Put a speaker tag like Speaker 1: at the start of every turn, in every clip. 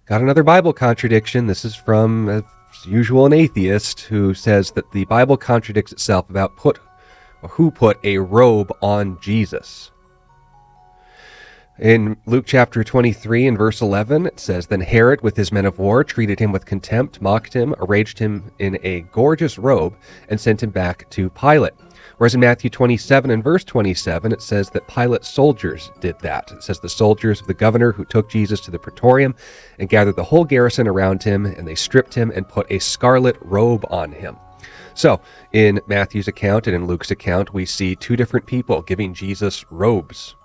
Speaker 1: Got another Bible contradiction. This is from, as usual, an atheist who says that the Bible contradicts itself about who put a robe on Jesus. In Luke chapter 23 and verse 11, it says, "Then Herod with his men of war treated him with contempt, mocked him, arrayed him in a gorgeous robe, and sent him back to Pilate." Whereas in Matthew 27 and verse 27, it says that Pilate's soldiers did that. It says the soldiers of the governor who took Jesus to the praetorium and gathered the whole garrison around him, and they stripped him and put a scarlet robe on him. So, in Matthew's account and in Luke's account, we see two different people giving Jesus robes.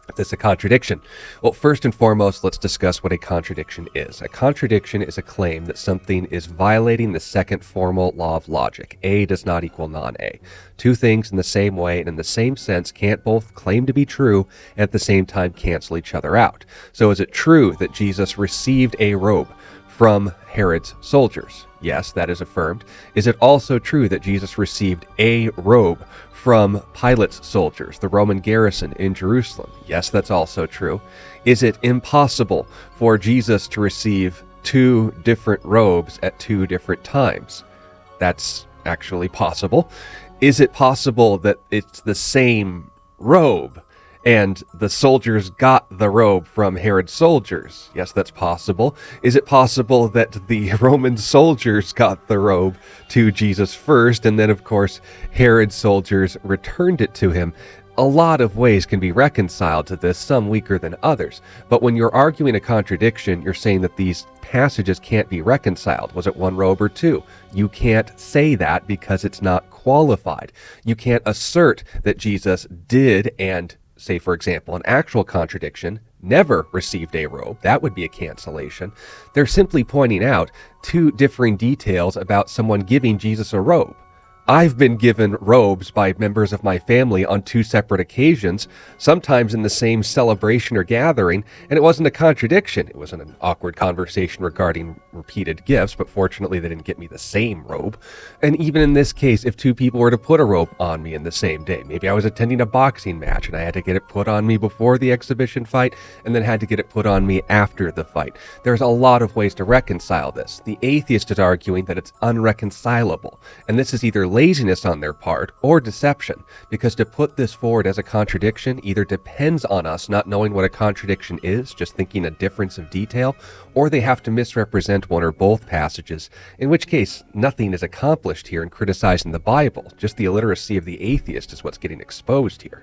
Speaker 1: Is this a contradiction? Well, first and foremost, let's discuss what a contradiction is. A contradiction is a claim that something is violating the second formal law of logic. A does not equal non-A. Two things in the same way and in the same sense can't both claim to be true and at the same time cancel each other out. So is it true that Jesus received a robe from Herod's soldiers? Yes, that is affirmed. Is it also true that Jesus received a robe from Pilate's soldiers, the Roman garrison in Jerusalem? Yes, that's also true. Is it impossible for Jesus to receive two different robes at two different times? That's actually possible. Is it possible that it's the same robe and the soldiers got the robe from Herod's soldiers? Yes, that's possible. Is it possible that the Roman soldiers got the robe to Jesus first, and then, of course, Herod's soldiers returned it to him? A lot of ways can be reconciled to this, some weaker than others. But when you're arguing a contradiction, you're saying that these passages can't be reconciled. Was it one robe or two? You can't say that because it's not qualified. You can't assert that Jesus did and, say, for example, an actual contradiction, never received a robe. That would be a cancellation. They're simply pointing out two differing details about someone giving Jesus a robe. I've been given robes by members of my family on two separate occasions, sometimes in the same celebration or gathering, and it wasn't a contradiction. It wasn't an awkward conversation regarding repeated gifts, but fortunately they didn't get me the same robe. And even in this case, if two people were to put a robe on me in the same day, maybe I was attending a boxing match and I had to get it put on me before the exhibition fight and then had to get it put on me after the fight. There's a lot of ways to reconcile this. The atheist is arguing that it's unreconcilable, and this is either laziness on their part or deception, because to put this forward as a contradiction either depends on us not knowing what a contradiction is, just thinking a difference of detail, or they have to misrepresent one or both passages, in which case nothing is accomplished here in criticizing the Bible. Just the illiteracy of the atheist is what's getting exposed here.